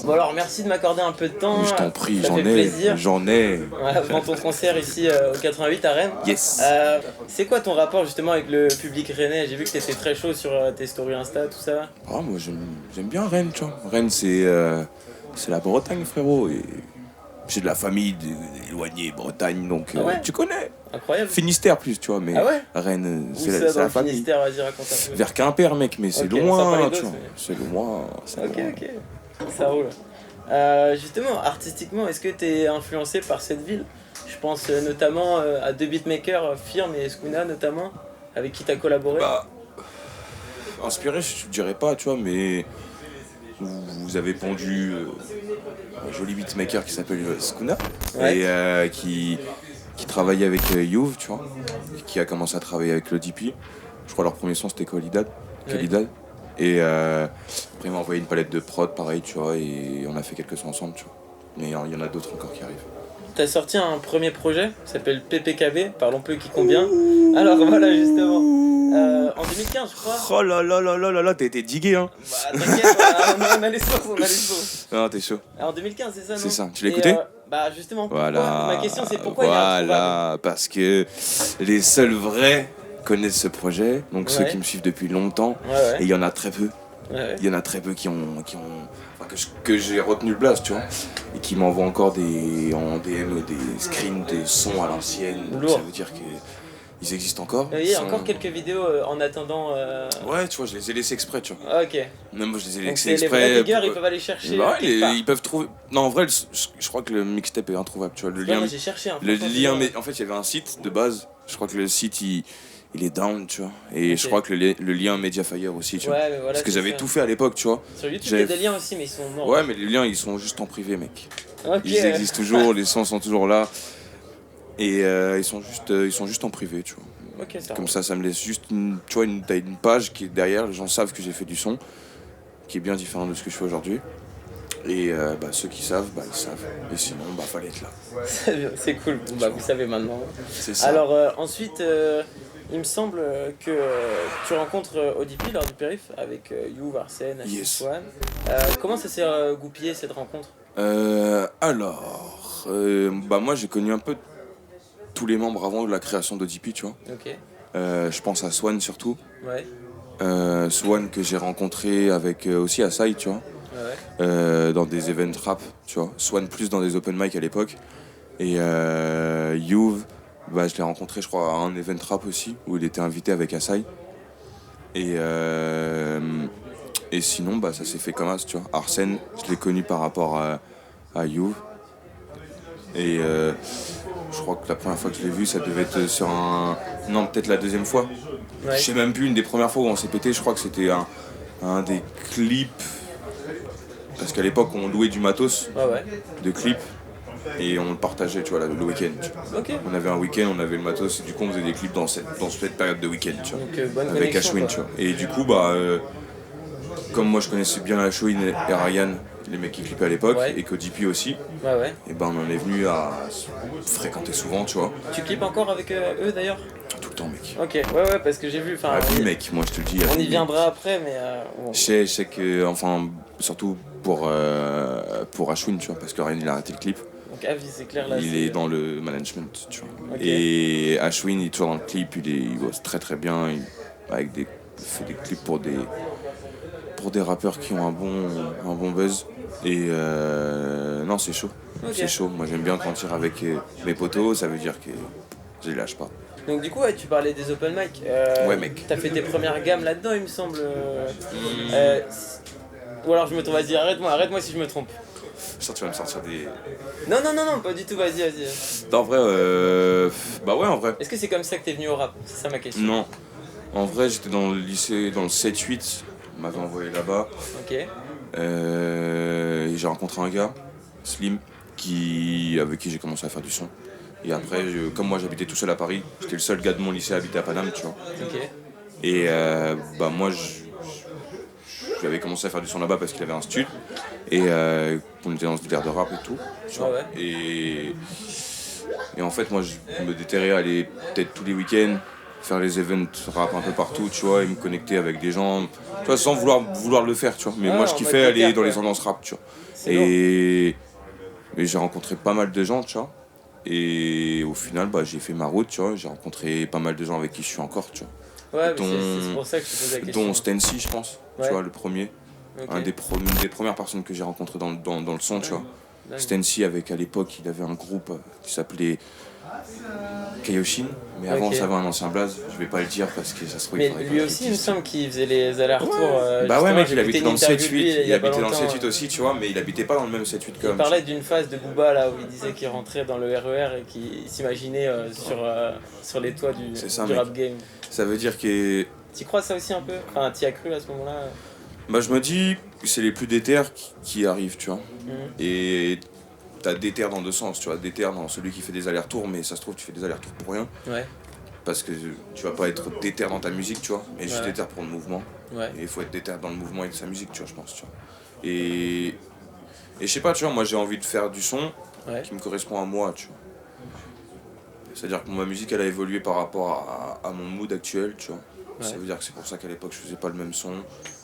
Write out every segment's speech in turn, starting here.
Bon alors merci de m'accorder un peu de temps. Je t'en prie, ça fait plaisir. j'en ai. Ouais, avant ton concert ici au 88 à Rennes. Yes. C'est quoi ton rapport justement avec le public rennais? J'ai vu que t'étais très chaud sur tes stories Insta, tout ça. Ah, moi j'aime bien Rennes, tu vois. Rennes c'est la Bretagne, frérot. Et j'ai de la famille éloignée, Bretagne, donc Ah ouais, tu connais. incroyable. Finistère plus, tu vois, mais Ah ouais, Rennes, où c'est ça la, dans le famille. Finistère? Vas-y, raconte un peu. Vers Quimper, mec, mais c'est Ok, sans loin, parler tu d'autres, vois. mais- C'est loin, c'est Ok, loin. ok, ça roule. Justement, artistiquement, est-ce que t'es influencé par cette ville? Je pense notamment à deux beatmakers, Firm et Skuna notamment, avec qui t'as collaboré. Bah, inspiré, je dirais pas, tu vois, mais vous avez pondu un joli beatmaker qui s'appelle Skuna, Ouais. et qui travaillait avec Youve, tu vois, et qui a commencé à travailler avec le DP. Je crois leur premier son c'était Qualidad. Et après il m'a envoyé une palette de prod, pareil, tu vois, et on a fait quelques sons ensemble, tu vois. Mais il y en a d'autres encore qui arrivent. T'as sorti un premier projet qui s'appelle PPKB, parlons peu qui combien. Alors voilà justement, en 2015 je crois. Oh là là là là là là, t'es digué, hein. Bah t'inquiète, on a les sources, on a les sources. Non, t'es chaud. En 2015 c'est ça non? C'est ça, tu l'as Et, écouté? bah justement, pourquoi Voilà. ma question c'est pourquoi il est introuvable? Voilà, parce que les seuls vrais connaissent ce projet, donc ceux Ouais. qui me suivent depuis longtemps, Ouais, et il y en a très peu. ouais. Il y en a très peu qui ont enfin, que j'ai retenu le blast, tu vois, et qui m'envoient encore en DM des screens de sons à l'ancienne. Donc Lourd. ça veut dire qu'ils existent encore. Il y Ils a sont- encore quelques vidéos en attendant. Ouais, tu vois, je les ai laissés exprès, tu vois. Ah, ok. Même moi, je les ai Donc laissés c'est les vrais exprès. diggers, ils peuvent aller chercher. Ouais, quelque part. ils peuvent trouver. Non, en vrai, je crois que le mixtape est introuvable, tu vois. Le Ouais, lien, moi j'ai cherché. Hein, le franchement, lien, c'est mais en fait, il y avait un site de base. Je crois que le site, il est down, tu vois. Et Ok. je crois que le lien Mediafire aussi, tu vois. Ouais, mais voilà. Parce que c'est j'avais ça. tout fait à l'époque, tu vois. Sur YouTube, il y J'avais- a des liens aussi, mais ils sont morts. Ouais, mais les liens, ils sont juste en privé, mec. Ok. Ils existent toujours, les sons sont toujours là. Et ils sont juste en privé, tu vois. Ok, ça. Comme ça me laisse juste tu vois, t'as une page qui est derrière, les gens savent que j'ai fait du son, qui est bien différent de ce que je fais aujourd'hui. Et ceux qui savent, ils savent. Et sinon, fallait être là. C'est cool. Bon, bah, vous savez maintenant. C'est ça. Alors ensuite, il me semble que tu rencontres ODP lors du périph avec You, Arsène, Yes. Swan. Comment ça s'est goupillé cette rencontre? Moi j'ai connu un peu tous les membres avant la création d'ODP, tu vois. Ok. Je pense à Swan surtout. Ouais. Swan que j'ai rencontré avec aussi Asai, tu vois. Ouais. Dans des events rap, tu vois. Swan plus dans des open mic à l'époque. Et Youve, je l'ai rencontré, je crois, à un event rap aussi, où il était invité avec Asai. Et sinon, ça s'est fait comme ça, tu vois. Arsène, je l'ai connu par rapport à Youve. Et je crois que la première fois que je l'ai vu, ça devait être sur un... Non, peut-être la deuxième fois. Ouais. Je sais même plus, une des premières fois où on s'est pété, je crois que c'était un des clips. Parce qu'à l'époque, on louait du matos Ouais. de clips et on le partageait, tu vois, le week-end. Tu vois. Ok. On avait un week-end, on avait le matos et du coup, on faisait des clips dans cette période de week-end, tu vois. Donc bonne Avec connexion, Ashwin, quoi. tu vois. Et du coup, comme moi je connaissais bien Ashwin et Ryan, les mecs qui clippaient à l'époque, Ouais. et qu'ODP aussi, Ouais. et on en est venu à se fréquenter souvent, tu vois. Tu clips encore avec eux d'ailleurs? Tout le temps, mec. Ok. Ouais, parce que j'ai vu. Enfin, À vie, mec, moi je te le dis. à on vie, y mec. viendra après, mais. Bon. Je sais que, enfin, surtout pour Ashwin, tu vois, parce que Ryan il a arrêté le clip. Donc avis, c'est clair là. Il est dans le management, tu vois. Ok. Et Ashwin, il est toujours dans le clip, il bosse très très bien, il fait des clips pour des rappeurs qui ont un bon buzz. Et non, c'est chaud. Ok. C'est chaud. Moi, j'aime bien grandir avec mes potos, ça veut dire que je les lâche pas. Donc du coup, ouais, tu parlais des open mic. Ouais, mec. T'as fait tes premières gammes là-dedans, il me semble. Ou alors je me trompe. Vas-y, arrête-moi si je me trompe. Je sens que tu vas me sortir des. Non, pas du tout. Vas-y. Non, en vrai, ouais, en vrai. Est-ce que c'est comme ça que t'es venu au rap? C'est ça ma question. Non. En vrai, j'étais dans le lycée, dans le 7-8. On m'avait envoyé là-bas. Ok. Et j'ai rencontré un gars, Slim, avec qui j'ai commencé à faire du son. Et après, comme moi j'habitais tout seul à Paris, j'étais le seul gars de mon lycée à habiter à Paname, tu vois. Ok. Et moi, j'avais commencé à faire du son là-bas parce qu'il avait un stud. Et on était dans ce délire de rap et tout. Tu vois. Ouais. Et Et en fait, moi, je me déterrais à aller peut-être tous les week-ends, faire les events rap un peu partout, tu vois, et me connecter avec des gens, tu vois, sans vouloir le faire, tu vois. Mais Ouais, moi, je en kiffais mode aller déter, dans les quoi. ambiances rap, tu vois. C'est lourd. Et j'ai rencontré pas mal de gens, tu vois. Et au final, bah, j'ai fait ma route, tu vois. J'ai rencontré pas mal de gens avec qui je suis encore, tu vois. Ouais, mais c'est Dont, pour ça que je te pose la question. dont Stancy, je pense, Ouais. tu vois, le premier. Ok. Une des premières personnes que j'ai rencontrées dans le son, tu vois. Dingue. Stancy, avec à l'époque, il avait un groupe qui s'appelait Kaioshin, mais avant Ok. ça avait un ancien blaze, je vais pas le dire parce que ça se trouve Mais il faudrait lui pas aussi, il me qu'il dise. semble qu'il faisait les allers-retours. Bah ouais, justement, mec, j'ai il écouté habitait une dans le interview de lui 7-8, il y il a pas habitait dans le longtemps. 7-8 aussi, tu vois, mais il habitait pas dans le même 7-8 Il quand même. parlait d'une phase de Booba là où il disait qu'il rentrait dans le RER et qu'il s'imaginait sur les toits C'est ça, du mec. rap game. Ça veut dire que. T'y crois ça aussi un peu? Enfin, t'y as cru à ce moment-là? Bah, je me dis que c'est les plus déter qui arrivent, tu vois. Mhm. Et t'as déter dans deux sens, tu vois. Déter dans celui qui fait des allers-retours, mais ça se trouve, tu fais des allers-retours pour rien. Ouais, Parce que tu vas pas être déter dans ta musique, tu vois. Mais juste Ouais. déter pour le mouvement. ouais. Et il faut être déter dans le mouvement et de sa musique, tu vois, je pense, tu vois. Et je sais pas, tu vois, moi j'ai envie de faire du son Ouais. qui me correspond à moi, tu vois. C'est-à-dire que ma musique, elle a évolué par rapport à mon mood actuel, tu vois. Ouais. Ça veut dire que c'est pour ça qu'à l'époque, je faisais pas le même son, que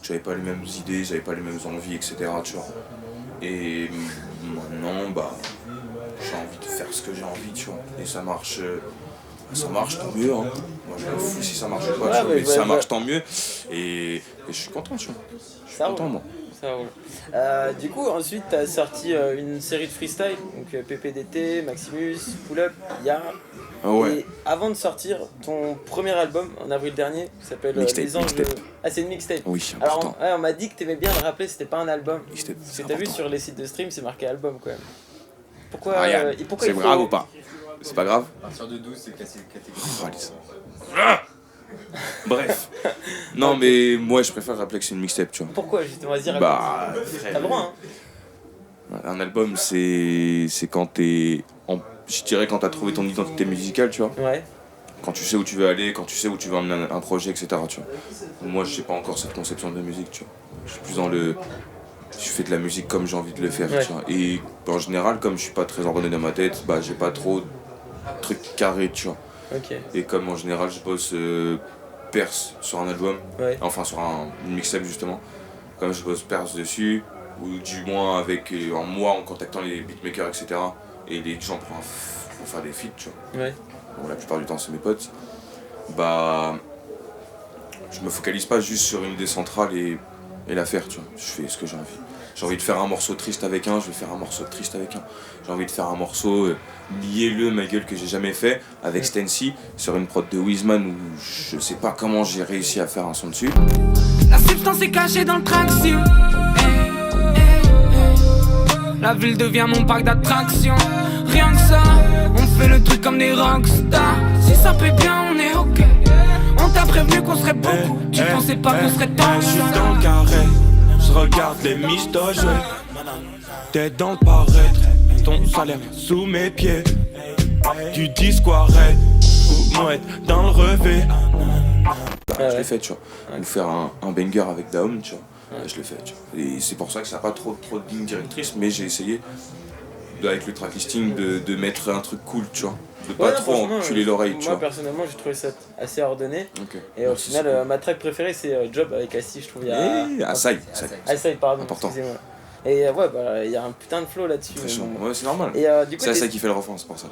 j'avais pas les mêmes idées, j'avais pas les mêmes envies, etc., tu vois. Et maintenant, bah, j'ai envie de faire ce que j'ai envie, tu vois. Et ça marche, tant mieux, hein. Moi, je m'en fous si ça marche pas, Ouais, tu vois, mais bah, ça bah, marche, tant mieux. Et je suis content, tu vois. Je suis Ça content, roule. moi. Ça roule. Du coup, ensuite, t'as sorti une série de freestyle, donc PPDT, Maximus, Pull Up, Ya. Ah ouais. Et avant de sortir ton premier album en avril dernier, qui s'appelle Mixtape, Les Anges. mixtape. Ah, c'est une mixtape. Oui, Alors, important. on m'a dit que t'aimais bien le rappeler, c'était pas un album. Mixtape, Parce c'est que t'as vu important. sur les sites de stream, c'est marqué album quand même. Pourquoi, Ariane, et pourquoi c'est il faut... grave ou pas? C'est pas grave? À partir de 12, c'est catégorie. Oh, allez, ça. Bref. Non, mais moi, je préfère rappeler que c'est une mixtape, tu vois. Pourquoi justement? Vas-y, raconte. Bah, T'as le droit, hein. un album, c'est quand t'es... Je dirais quand t'as trouvé ton identité musicale, tu vois. Ouais. Quand tu sais où tu veux aller, quand tu sais où tu veux emmener un projet, etc., tu vois. Moi, j'ai pas encore cette conception de la musique, tu vois. Je suis plus dans le... Je fais de la musique comme j'ai envie de le faire, Ouais. tu vois. Et en général, comme je suis pas très ordonné dans ma tête, bah, j'ai pas trop de trucs carrés, tu vois. Ok. Et comme en général, je bosse perse sur un album, Ouais. enfin sur une mixtape justement, comme je bosse perse dessus, ou du moins avec en moi en contactant les beatmakers, etc. et les gens pour faire des feats, tu vois. Ouais. Bon, la plupart du temps, c'est mes potes. Bah, je me focalise pas juste sur une idée centrale et la faire, tu vois. Je fais ce que j'ai envie. J'ai envie de faire un morceau triste avec un, je vais faire un morceau triste avec un. J'ai envie de faire un morceau mielleux, ma gueule, que j'ai jamais fait, avec Stancy, sur une prod de Wizman où je sais pas comment j'ai réussi à faire un son dessus. La substance est cachée dans le traction. La ville devient mon parc d'attractions. Rien que ça, on fait le truc comme des rockstars. Si ça paie bien, on est ok. On t'a prévenu qu'on serait beaucoup. Tu pensais pas qu'on serait tant. Je suis dans le carré, je regarde les miches jouer. T'es dans le paraître, ton salaire sous mes pieds. Tu dis quoi arrête, ou mouette dans le revêt. Je l'ai fait, tu vois. Ou faire un banger avec Daum, tu vois. Je l'ai fait, tu vois. Et c'est pour ça que ça n'a pas trop de ligne directrice, mais j'ai essayé, avec le track listing, de mettre un truc cool, tu vois. De pas Ouais, non, trop franchement, enculer l'oreille, tu Moi vois. personnellement, j'ai trouvé ça assez ordonné. Ok. Et au Merci, final, c'est cool. ma track préférée, c'est Job avec Assis, je trouve. Il y a... Asaï. Asai, pardon, Important. excusez-moi. Et ouais, bah, il y a un putain de flow là-dessus. Très mais chiant. bon. Ouais, c'est normal. Et du coup, C'est Asaï qui fait le refrain, c'est pour ça.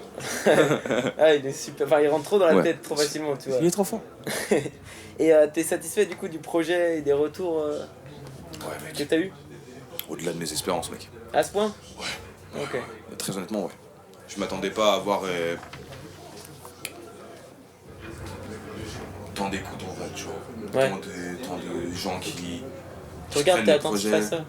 ah, il est super. Enfin, il rentre trop dans la Ouais. tête, trop facilement, tu vois. Il est trop fort. Et t'es satisfait du coup du projet et des retours Ouais, que mec. t'as eu Au-delà de mes espérances, mec. à ce point? Ouais. Ok. Très honnêtement, ouais. Je m'attendais pas à avoir tant d'écoute en fait, tu vois. Ouais. Tant de gens qui Tu regardes, prennent t'es le attentif projet. à ça?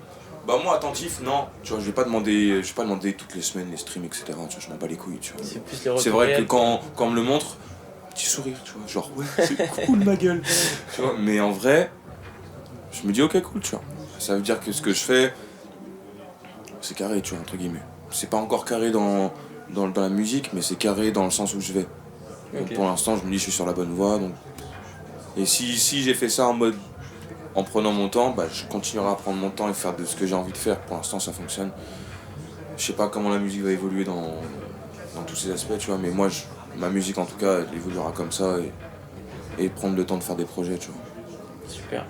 Bah moi attentif, non. Tu vois, je vais pas demander toutes les semaines les streams, etc. Tu vois, je m'en bats les couilles, tu vois. C'est plus les retours. C'est vrai que réels. quand on me le montre, petit sourire, tu vois, genre ouais, c'est cool ma gueule. Tu vois, mais en vrai, je me dis ok cool, tu vois. Ça veut dire que ce que je fais, c'est carré, tu vois, entre guillemets. C'est pas encore carré dans la musique, mais c'est carré dans le sens où je vais. Donc Ok. pour l'instant, je me dis je suis sur la bonne voie. Donc... Et si j'ai fait ça en prenant mon temps, bah, je continuerai à prendre mon temps et faire de ce que j'ai envie de faire. Pour l'instant, ça fonctionne. Je sais pas comment la musique va évoluer dans dans tous ces aspects, tu vois. Mais moi, ma musique, en tout cas, elle évoluera comme ça et prendre le temps de faire des projets, tu vois. Super.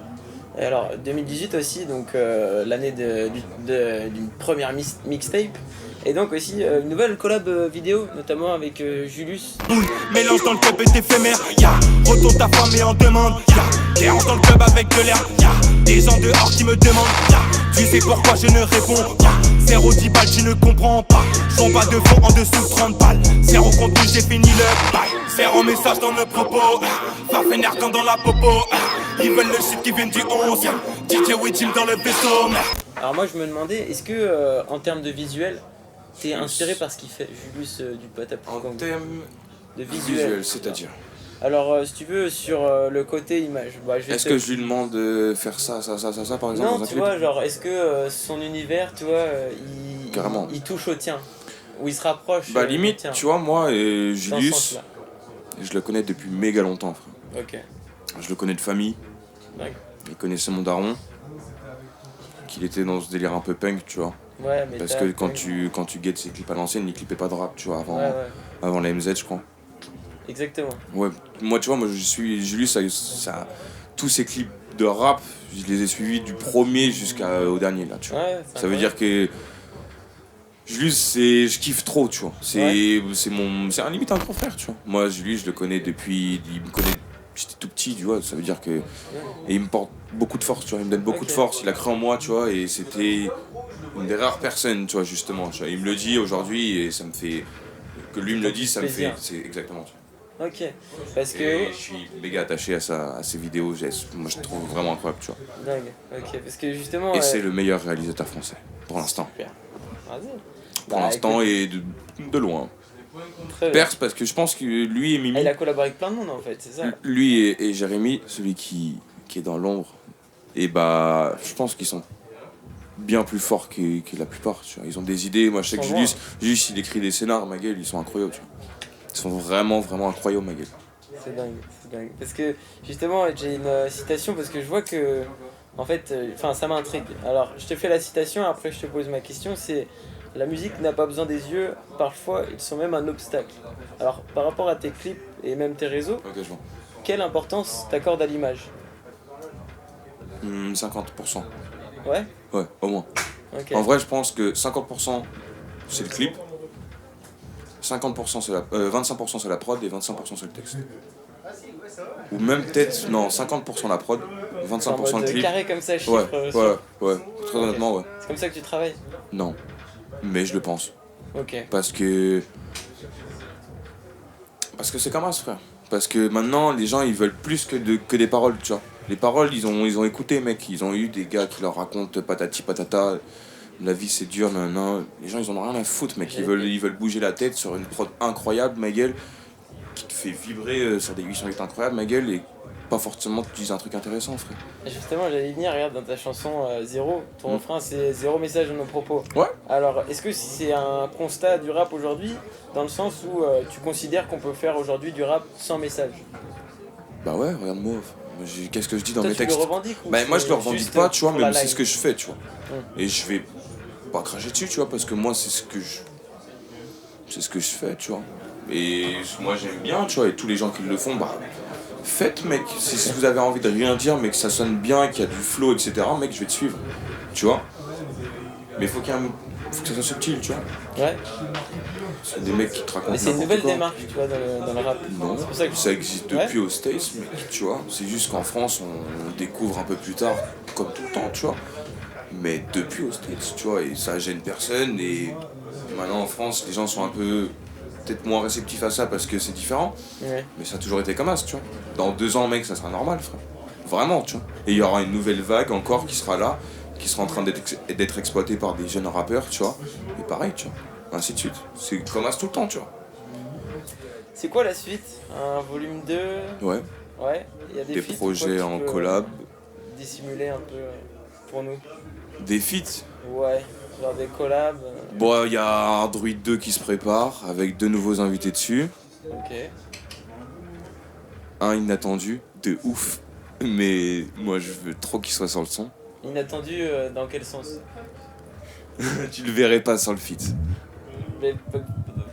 Et alors, 2018 aussi, donc l'année d'une première mixtape. Et donc aussi une nouvelle collab vidéo, notamment avec Julius. Mélange dans le club est éphémère, retourne ta femme et en demande, t'es dans le club avec de l'air, des gens dehors qui me demandent, tu sais pourquoi je ne réponds pas. 0-10 balles, tu ne comprends pas. J'en bas de fond en dessous de 30 balles. 0 contenu, j'ai fini le bail. 0 message dans le propos. Va vénère quand dans la popo. Ils veulent le shit qui vient du 11. DJ Jim dans le vaisseau. Alors moi je me demandais, est-ce que en termes de visuel, t'es inspiré par ce qu'il fait Julius du Patapon En termes de visuel, c'est-à-dire. Alors si tu veux sur le côté image, est-ce que je lui demande de faire ça par exemple non, dans un tu clip? vois, genre est-ce que son univers, tu vois, Carrément. il touche au tien, ou il se rapproche Limite, au tien, tu vois, moi et dans ce Julius, sens-là. je le connais depuis méga longtemps, frère. Ok. Je le connais de famille. D'accord. Il connaissait mon daron. Qu'il était dans ce délire un peu punk, tu vois. Ouais, mais Parce que quand tu guettes ses clips à l'ancienne, il clippait pas de rap, tu vois, avant la MZ, je crois. Exactement. Ouais, moi, tu vois, moi je suis Julius, tous ses clips de rap, je les ai suivis du premier jusqu'au dernier, là, tu vois. Ouais, ça veut dire que Julius, je kiffe trop, tu vois. C'est un limite un grand frère, tu vois. Moi, Julius, je le connais depuis, il me connaît, j'étais tout petit, tu vois. Ça veut dire que, et il me porte beaucoup de force, tu vois. Il me donne beaucoup de force. Il a cru en moi, tu vois. Et c'était une des rares personnes, tu vois, justement. Tu vois. Il me le dit aujourd'hui et ça me fait que lui me le dise, ça me fait, c'est exactement. Tu vois. Ok, parce que... Et je suis méga attaché à ses vidéos, moi je trouve vraiment incroyable, tu vois. Dingue, ok, parce que justement... Et c'est le meilleur réalisateur français, pour l'instant. Super, vas-y. Pour l'instant et de loin. Très bien. Perse parce que je pense que lui et Mimi... il a collaboré avec plein de monde en fait, c'est ça. Lui et Jérémy, celui qui est dans l'ombre, et je pense qu'ils sont bien plus forts que la plupart, tu vois. Ils ont des idées, moi je sais que Julius il écrit des scénars, ma gueule, ils sont incroyables, tu vois. Ils sont vraiment, vraiment incroyables, ma gueule. C'est dingue. Parce que justement, j'ai une citation parce que je vois que, en fait, ça m'intrigue. Alors, je te fais la citation, après je te pose ma question, c'est la musique n'a pas besoin des yeux, parfois ils sont même un obstacle. Alors, par rapport à tes clips et même tes réseaux, quelle importance t'accordes à l'image ? 50%. Ouais ? Ouais, au moins. Okay. En vrai, je pense que 50% c'est le clip, 50% c'est 25% c'est la prod et 25% c'est le texte. Ou même peut-être, non, 50% la prod, 25% le clip. Carré comme ça, chiffre. Ouais. Très honnêtement, ouais. C'est comme ça que tu travailles ? Non, mais je le pense. Ok. Parce que c'est comme ça, frère. Parce que maintenant, les gens, ils veulent plus que des paroles, tu vois. Les paroles, ils ont écouté, mec. Ils ont eu des gars qui leur racontent patati patata. La vie c'est dur, nan. Les gens ils en ont rien à foutre, mec. Ils veulent bouger la tête sur une prod incroyable, ma gueule, qui te fait vibrer sur des 808 incroyables, ma gueule, et pas forcément que tu dises un truc intéressant, frère. Justement, j'allais y venir, regarde, dans ta chanson Zéro, ton refrain c'est zéro message dans nos propos. Ouais. Alors, est-ce que c'est un constat du rap aujourd'hui, dans le sens où tu considères qu'on peut faire aujourd'hui du rap sans message ? Bah ouais, regarde-moi. Qu'est-ce que je dis dans mes tu textes ? le revendiques ou moi je le revendique pas, tu vois, mais c'est ce que je fais, tu vois. Et je vais pas cracher dessus, tu vois, parce que moi c'est ce que je fais, tu vois. Et moi j'aime bien, tu vois, et tous les gens qui le font, faites, mec. Si vous avez envie de rien dire, mais que ça sonne bien, qu'il y a du flow, etc., mec, je vais te suivre, tu vois. Mais faut que ça soit subtil, tu vois. Ouais. C'est des mecs qui te racontent. Mais c'est une nouvelle démarche, tu vois, dans le rap. Non, c'est pour ça, ça existe depuis aux States, mec, tu vois. C'est juste qu'en France, on découvre un peu plus tard, comme tout le temps, tu vois. Mais depuis aux States, tu vois, et ça gêne personne. Et maintenant en France, les gens sont un peu peut-être moins réceptifs à ça parce que c'est différent. Ouais. Mais ça a toujours été comme ça, tu vois. Dans 2 ans, mec, ça sera normal, frère. Vraiment, tu vois. Et il y aura une nouvelle vague encore qui sera là, qui sera en train d'être exploitée par des jeunes rappeurs, tu vois. Et pareil, tu vois. Ainsi de suite. C'est comme ça tout le temps, tu vois. C'est quoi la suite ? Un volume 2 ? Ouais. Ouais. Il y a des feats, projets en collab. Dissimuler un peu pour nous. Des feats ? Ouais. Genre des collabs. Bon, il y a Android 2 qui se prépare avec 2 nouveaux invités dessus. Ok. Un inattendu de ouf. Mais moi je veux trop qu'il soit sur le son. Inattendu dans quel sens ? Tu le verrais pas sans le feat. Mais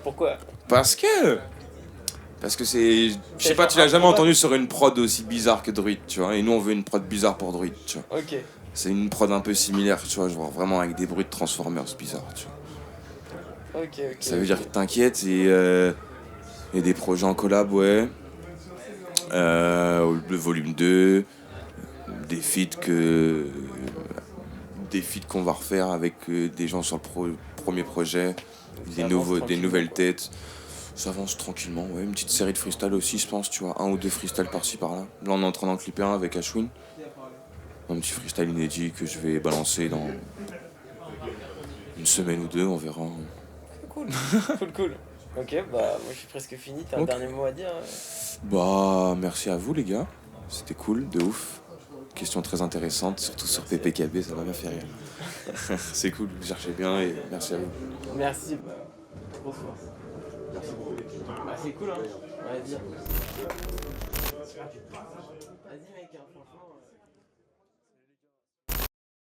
pourquoi ? Parce que c'est... Je sais pas, tu l'as jamais entendu sur une prod aussi bizarre que Druid, tu vois. Et nous, on veut une prod bizarre pour Druid, tu vois. Ok. C'est une prod un peu similaire, tu vois, genre vraiment avec des bruits de Transformers bizarres, tu vois. Ok. Ça veut dire que t'inquiètes et des projets en collab, ouais. Le volume 2, des feats qu'on va refaire avec des gens sur le premier projet, des nouvelles têtes. Ça avance tranquillement, ouais. Une petite série de freestyle aussi, je pense, tu vois. 1 ou 2 freestyles par-ci par-là. Là, on est en train d'en clipper un avec Ashwin. Un petit freestyle inédit que je vais balancer dans une semaine ou 2, on verra. Cool. Ok, bah moi je suis presque fini, t'as un dernier mot à dire? Bah, merci à vous les gars. C'était cool, de ouf. Question très intéressante, surtout sur PPKB, ça m'a bien fait rire. C'est cool, vous cherchez bien et merci à vous. Merci. Bonsoir. Ah, c'est cool, hein. Vas-y. Vas-y, mec, hein, franchement.